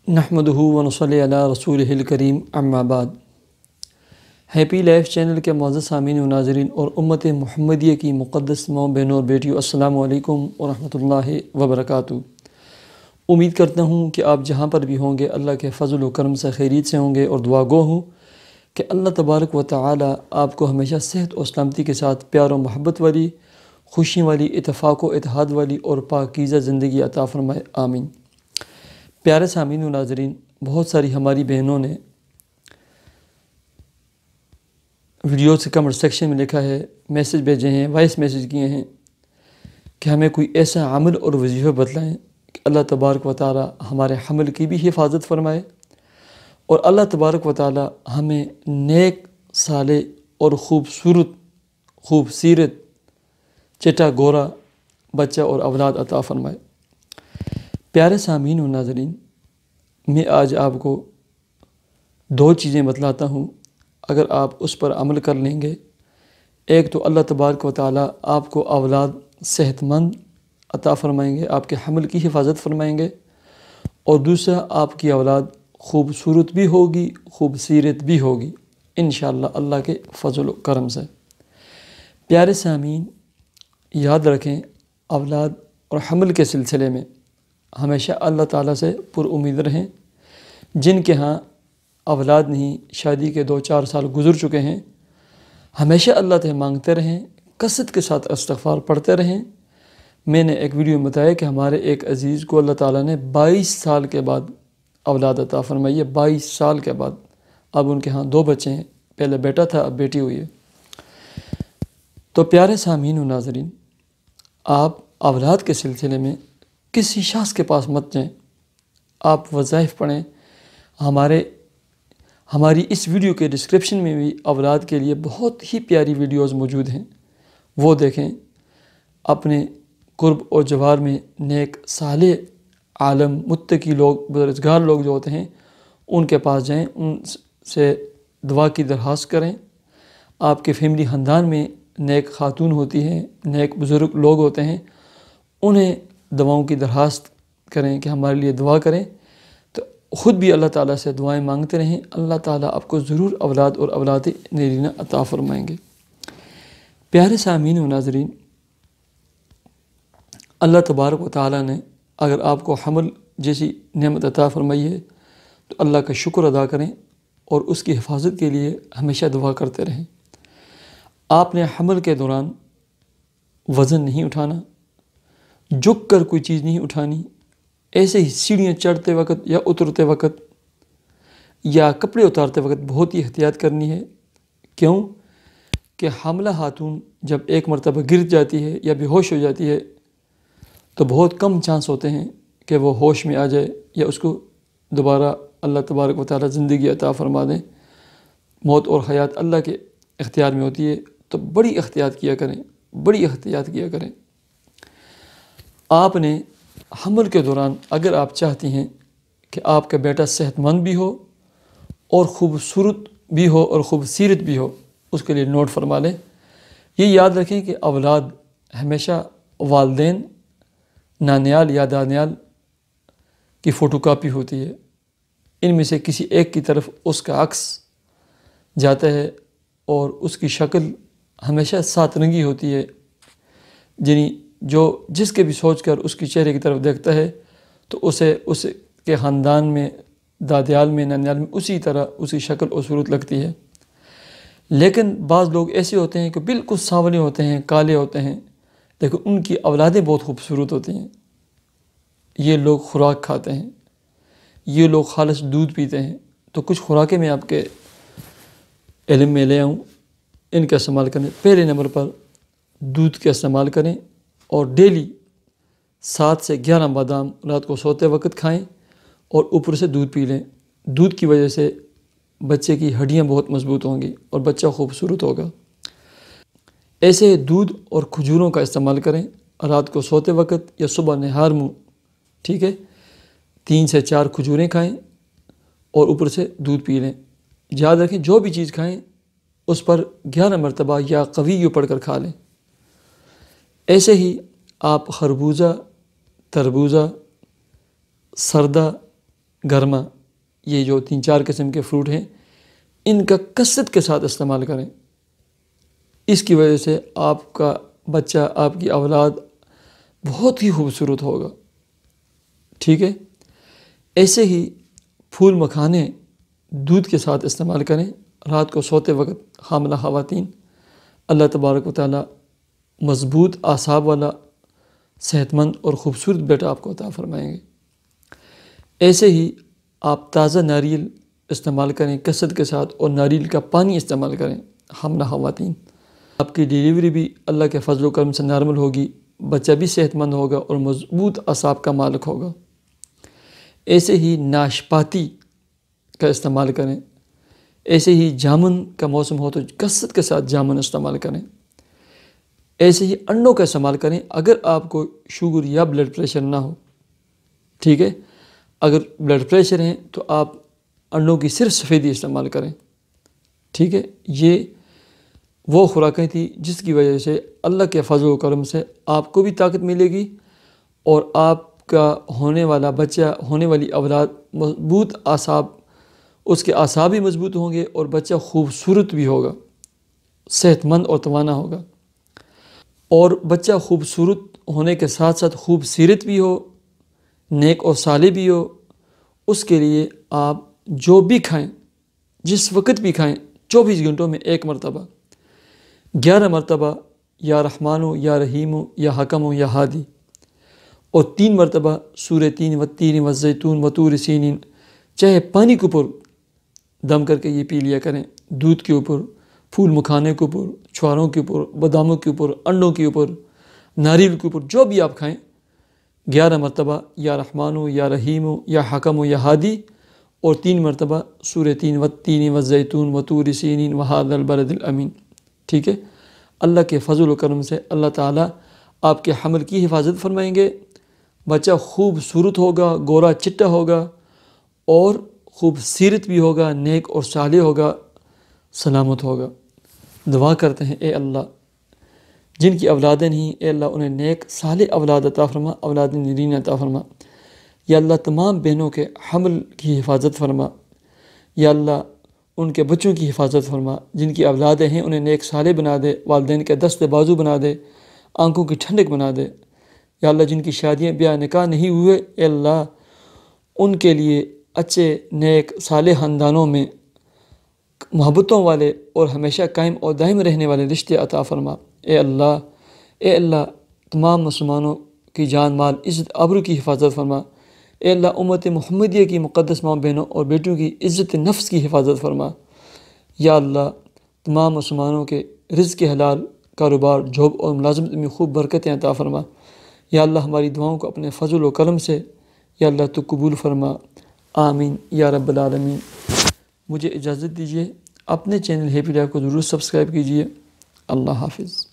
نحمدہ و نصلی علی رسولہ الکریم اما بعد۔ ہیپی لائف چینل کے معزز سامعین و ناظرین اور امت محمدیہ کی مقدس ماؤں بہنوں اور بیٹیوں، السلام علیکم ورحمۃ اللہ وبرکاتہ۔ امید کرتا ہوں کہ آپ جہاں پر بھی ہوں گے اللہ کے فضل و کرم سے خیریت سے ہوں گے، اور دعا گو ہوں کہ اللہ تبارک و تعالی آپ کو ہمیشہ صحت و سلامتی کے ساتھ پیار و محبت والی، خوشی والی، اتفاق و اتحاد والی اور پاکیزہ زندگی عطا فرمائے، آمین۔ پیارے سامعین و ناظرین، بہت ساری ہماری بہنوں نے ویڈیوز کے کمنٹ سیکشن میں لکھا ہے، میسج بھیجے ہیں، وائس میسج کیے ہیں کہ ہمیں کوئی ایسا عمل اور وظیفہ بتلائیں کہ اللہ تبارک و تعالی ہمارے حمل کی بھی حفاظت فرمائے، اور اللہ تبارک و تعالی ہمیں نیک، صالح اور خوبصورت چٹا گورا بچہ اور اولاد عطا فرمائے۔ پیارے سامعین و ناظرین، میں آج آپ کو دو چیزیں بتلاتا ہوں، اگر آپ اس پر عمل کر لیں گے، ایک تو اللہ تبارک و تعالی آپ کو اولاد صحت مند عطا فرمائیں گے، آپ کے حمل کی حفاظت فرمائیں گے، اور دوسرا آپ کی اولاد خوبصورت بھی ہوگی، خوبصیرت بھی ہوگی انشاءاللہ اللہ کے فضل و کرم سے۔ پیارے سامعین، یاد رکھیں، اولاد اور حمل کے سلسلے میں ہمیشہ اللہ تعالیٰ سے پر امید رہیں۔ جن کے ہاں اولاد نہیں، شادی کے 2-4 سال گزر چکے ہیں، ہمیشہ اللہ سے مانگتے رہیں، کثرت کے ساتھ استغفار پڑھتے رہیں۔ میں نے ایک ویڈیو میں بتایا کہ ہمارے ایک عزیز کو اللہ تعالیٰ نے 22 سال کے بعد اولاد عطا فرمائی ہے، 22 سال کے بعد۔ اب ان کے ہاں 2 بچے ہیں، پہلے بیٹا تھا، اب بیٹی ہوئی ہے۔ تو پیارے سامعین و ناظرین، آپ اولاد کے سلسلے میں کسی شخص کے پاس مت جائیں، آپ وظائف پڑھیں۔ ہماری اس ویڈیو کے ڈسکرپشن میں بھی اولاد کے لیے بہت ہی پیاری ویڈیوز موجود ہیں، وہ دیکھیں۔ اپنے قرب اور جوار میں نیک، صالح، عالم، متقی لوگ، بزرگار لوگ جو ہوتے ہیں، ان کے پاس جائیں، ان سے دعا کی درخواست کریں۔ آپ کے فیملی خاندان میں نیک خاتون ہوتی ہیں، نیک بزرگ لوگ ہوتے ہیں، انہیں دعاؤں کی درخواست کریں کہ ہمارے لیے دعا کریں، تو خود بھی اللہ تعالیٰ سے دعائیں مانگتے رہیں، اللہ تعالیٰ آپ کو ضرور اولاد اور اولاد نرینہ عطا فرمائیں گے۔ پیارے سامعین و ناظرین، اللہ تبارک و تعالیٰ نے اگر آپ کو حمل جیسی نعمت عطا فرمائی ہے تو اللہ کا شکر ادا کریں، اور اس کی حفاظت کے لیے ہمیشہ دعا کرتے رہیں۔ آپ نے حمل کے دوران وزن نہیں اٹھانا، جھک کر کوئی چیز نہیں اٹھانی، ایسے ہی سیڑھیاں چڑھتے وقت یا اترتے وقت یا کپڑے اتارتے وقت بہت ہی احتیاط کرنی ہے۔ کیوں کہ حاملہ خاتون جب ایک مرتبہ گر جاتی ہے یا بے ہوش ہو جاتی ہے تو بہت کم چانس ہوتے ہیں کہ وہ ہوش میں آ جائے یا اس کو دوبارہ اللہ تبارک و تعالی زندگی عطا فرما دیں۔ موت اور حیات اللہ کے اختیار میں ہوتی ہے، تو بڑی احتیاط کیا کریں، بڑی احتیاط کیا کریں۔ آپ نے حمل کے دوران اگر آپ چاہتی ہیں کہ آپ کا بیٹا صحت مند بھی ہو اور خوبصورت بھی ہو اور خوبصیرت بھی ہو، اس کے لیے نوٹ فرما لیں۔ یہ یاد رکھیں کہ اولاد ہمیشہ والدین، نانیال یا دانیال کی فوٹو کاپی ہوتی ہے۔ ان میں سے کسی ایک کی طرف اس کا عکس جاتا ہے، اور اس کی شکل ہمیشہ 7 رنگی ہوتی ہے، یعنی جس کے بھی سوچ کر اس کی چہرے کی طرف دیکھتا ہے تو اسے اس کے خاندان میں، دادیال میں، نانیال میں اسی طرح اسی شکل اور صورت لگتی ہے۔ لیکن بعض لوگ ایسے ہوتے ہیں کہ بالکل سانولے ہوتے ہیں، کالے ہوتے ہیں، لیکن ان کی اولادیں بہت خوبصورت ہوتی ہیں۔ یہ لوگ خوراک کھاتے ہیں، یہ لوگ خالص دودھ پیتے ہیں۔ تو کچھ خوراکیں میں آپ کے علم میں لے آؤں، ان کا استعمال کریں۔ پہلے نمبر پر دودھ کا استعمال کریں، اور ڈیلی 7 سے 11 بادام رات کو سوتے وقت کھائیں، اور اوپر سے دودھ پی لیں۔ دودھ کی وجہ سے بچے کی ہڈیاں بہت مضبوط ہوں گی اور بچہ خوبصورت ہوگا۔ ایسے دودھ اور کھجوروں کا استعمال کریں رات کو سوتے وقت یا صبح نہار منہ، ٹھیک ہے؟ 3 سے 4 کھجوریں کھائیں اور اوپر سے دودھ پی لیں۔ یاد رکھیں، جو بھی چیز کھائیں اس پر 11 مرتبہ یا قوی پڑھ کر کھا لیں۔ ایسے ہی آپ خربوزہ، تربوزہ، سردہ، گرما، یہ جو 3-4 قسم کے فروٹ ہیں، ان کا کثرت کے ساتھ استعمال کریں۔ اس کی وجہ سے آپ کا بچہ، آپ کی اولاد بہت ہی خوبصورت ہوگا، ٹھیک ہے۔ ایسے ہی پھول مکھانے دودھ کے ساتھ استعمال کریں رات کو سوتے وقت حاملہ خواتین۔ اللہ تبارک و تعالی مضبوط اعصاب والا، صحت مند اور خوبصورت بیٹا آپ کو عطا فرمائیں گے۔ ایسے ہی آپ تازہ ناریل استعمال کریں کثرت کے ساتھ، اور ناریل کا پانی استعمال کریں حاملہ خواتین۔ آپ کی ڈیلیوری بھی اللہ کے فضل و کرم سے نارمل ہوگی، بچہ بھی صحت مند ہوگا اور مضبوط اعصاب کا مالک ہوگا۔ ایسے ہی ناشپاتی کا استعمال کریں۔ ایسے ہی جامن کا موسم ہو تو کثرت کے ساتھ جامن استعمال کریں۔ ایسے ہی انڈوں کا استعمال کریں اگر آپ کو شوگر یا بلڈ پریشر نہ ہو، ٹھیک ہے۔ اگر بلڈ پریشر ہے تو آپ انڈوں کی صرف سفیدی استعمال کریں، ٹھیک ہے۔ یہ وہ خوراکیں تھیں جس کی وجہ سے اللہ کے فضل و کرم سے آپ کو بھی طاقت ملے گی، اور آپ کا ہونے والا بچہ، ہونے والی اولاد مضبوط اعصاب، اس کے اعصاب بھی مضبوط ہوں گے، اور بچہ خوبصورت بھی ہوگا، صحت مند اور توانا ہوگا۔ اور بچہ خوبصورت ہونے کے ساتھ ساتھ خوب سیرت بھی ہو، نیک اور صالح بھی ہو، اس کے لیے آپ جو بھی کھائیں، جس وقت بھی کھائیں، 24 گھنٹوں میں 1 مرتبہ، 11 مرتبہ یا رحمان ہو یا رحیم ہو یا حکم ہو یا ہادی، اور 3 مرتبہ سورہ تین والتین والزیتون وطور سینین، چاہے پانی کے اوپر دم کر کے یہ پی لیا کریں، دودھ کے اوپر، پھول مکھانے کے اوپر، چھواروں کے اوپر، باداموں کے اوپر، انڈوں کے اوپر، ناریل کے اوپر، جو بھی آپ کھائیں، 11 مرتبہ یا رحمان ہو یا رحیم ہو یا حکم ہو یا ہادی، اور 3 مرتبہ سورہ تین والتین والزیتون وطور سینین وہذا البلد الامین، ٹھیک ہے۔ اللہ کے فضل و کرم سے اللہ تعالیٰ آپ کے حمل کی حفاظت فرمائیں گے، بچہ خوبصورت ہوگا، گورا چٹا ہوگا، اور خوب سیرت بھی ہوگا، نیک اور صالح ہوگا، سلامت ہوگا۔ دعا کرتے ہیں اے اللہ جن کی اولادیں نہیں، اے اللہ انہیں نیک صالح اولاد عطا فرما، اولاد نرین عطا فرما۔ یا اللہ تمام بہنوں کے حمل کی حفاظت فرما، یا اللہ ان کے بچوں کی حفاظت فرما، جن کی اولادیں ہیں انہیں نیک صالح بنا دے، والدین کے دست بازو بنا دے، آنکھوں کی ٹھنڈک بنا دے۔ یا اللہ جن کی شادیاں بیاہ نکاح نہیں ہوئے، اے اللہ ان کے لیے اچھے نیک صالح خاندانوں میں محبتوں والے اور ہمیشہ قائم اور دائم رہنے والے رشتے عطا فرما۔ اے اللہ تمام مسلمانوں کی جان مال عزت آبرو کی حفاظت فرما۔ اے اللہ امت محمدیہ کی مقدس ماں بہنوں اور بیٹوں کی عزت نفس کی حفاظت فرما۔ یا اللہ تمام مسلمانوں کے رزق حلال، کاروبار، جاب اور ملازمت میں خوب برکتیں عطا فرما۔ یا اللہ ہماری دعاؤں کو اپنے فضل و کرم سے یا اللہ تو قبول فرما، آمین یا رب العالمین۔ مجھے اجازت دیجیے، اپنے چینل ہیپی لائف کو ضرور سبسکرائب کیجیے۔ اللہ حافظ۔